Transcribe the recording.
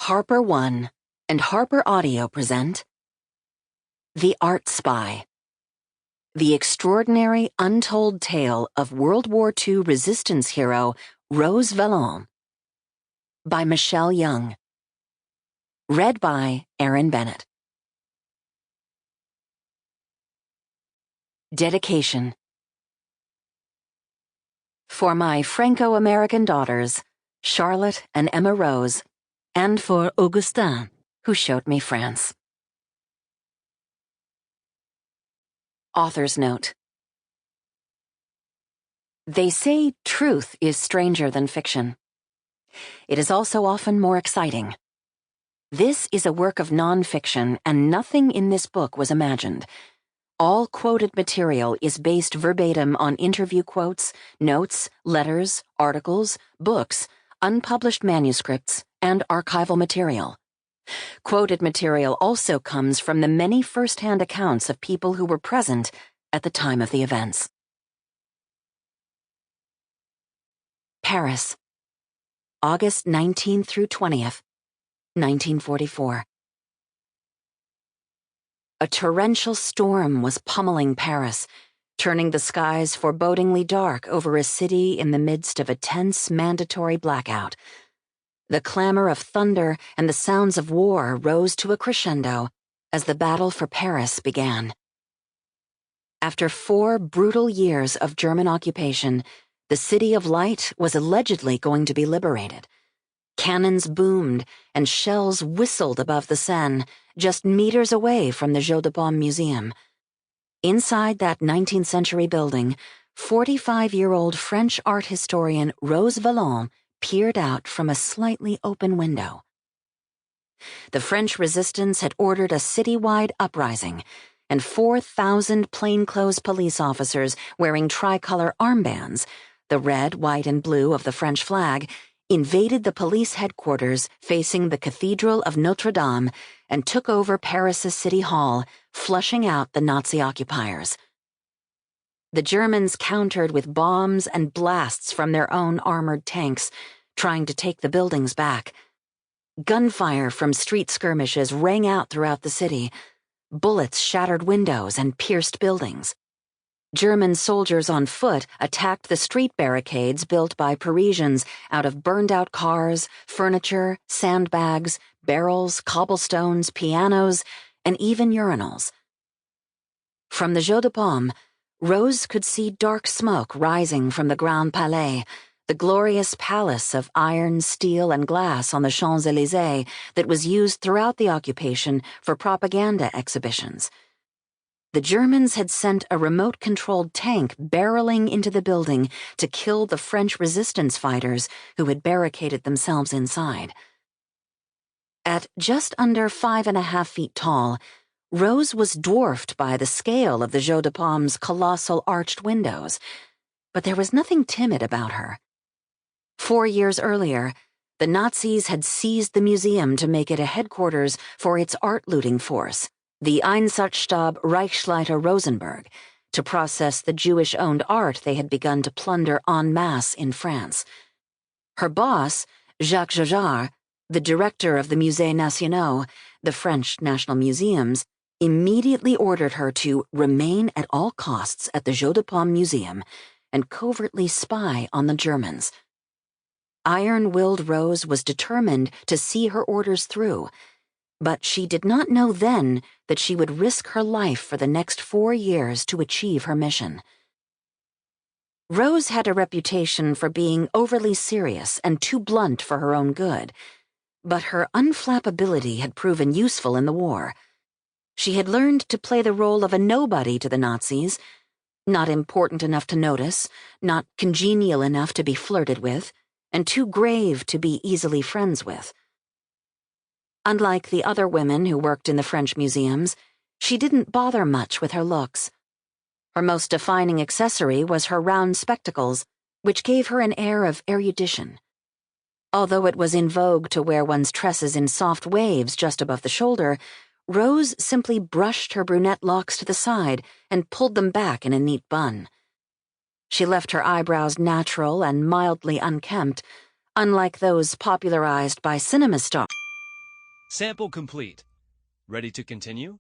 HarperOne and HarperAudio present The Art Spy, the extraordinary untold tale of World War II resistance hero Rose Valland, by Michelle Young. Read by Erin Bennett. Dedication. For my Franco-American daughters, Charlotte and Emma Rose, and for Augustin, who showed me France. Author's note. They say truth is stranger than fiction. It is also often more exciting. This is a work of nonfiction, and nothing in this book was imagined. All quoted material is based verbatim on interview quotes, notes, letters, articles, books, unpublished manuscripts, and archival material. Quoted material also comes from the many first-hand accounts of people who were present at the time of the events. Paris, August 19th through 20th, 1944. A torrential storm was pummeling Paris, turning the skies forebodingly dark over a city in the midst of a tense, mandatory blackout. The clamor of thunder and the sounds of war rose to a crescendo as the battle for Paris began. After 4 brutal years of German occupation, the City of Light was allegedly going to be liberated. Cannons boomed and shells whistled above the Seine, just meters away from the Jeux de Paume Museum. Inside that 19th century building, 45-year-old French art historian Rose Valland peered out from a slightly open window. The French resistance had ordered a citywide uprising, and 4,000 plainclothes police officers wearing tricolor armbands, the red, white, and blue of the French flag, invaded the police headquarters facing the Cathedral of Notre Dame and took over Paris's City Hall, flushing out the Nazi occupiers. The Germans countered with bombs and blasts from their own armored tanks, trying to take the buildings back. Gunfire from street skirmishes rang out throughout the city. Bullets shattered windows and pierced buildings. German soldiers on foot attacked the street barricades built by Parisians out of burned-out cars, furniture, sandbags, barrels, cobblestones, pianos, and even urinals. From the Jeux de Paume, Rose could see dark smoke rising from the Grand Palais, the glorious palace of iron, steel, and glass on the Champs-Élysées that was used throughout the occupation for propaganda exhibitions. The Germans had sent a remote-controlled tank barreling into the building to kill the French resistance fighters who had barricaded themselves inside. At just under 5.5 feet tall, Rose was dwarfed by the scale of the Jeux de Paume's colossal arched windows, but there was nothing timid about her. 4 years earlier, the Nazis had seized the museum to make it a headquarters for its art-looting force, the Einsatzstab Reichsleiter Rosenberg, to process the Jewish-owned art they had begun to plunder en masse in France. Her boss, Jacques Jaujard, the director of the Musées Nationaux, the French National Museums, immediately ordered her to remain at all costs at the Jeux de Paume Museum and covertly spy on the Germans. Iron-willed Rose was determined to see her orders through, but she did not know then that she would risk her life for the next 4 years to achieve her mission. Rose had a reputation for being overly serious and too blunt for her own good, but her unflappability had proven useful in the war. She had learned to play the role of a nobody to the Nazis, not important enough to notice, not congenial enough to be flirted with, and too grave to be easily friends with. Unlike the other women who worked in the French museums, she didn't bother much with her looks. Her most defining accessory was her round spectacles, which gave her an air of erudition. Although it was in vogue to wear one's tresses in soft waves just above the shoulder, Rose simply brushed her brunette locks to the side and pulled them back in a neat bun. She left her eyebrows natural and mildly unkempt, unlike those popularized by cinema stars. Sample complete. Ready to continue?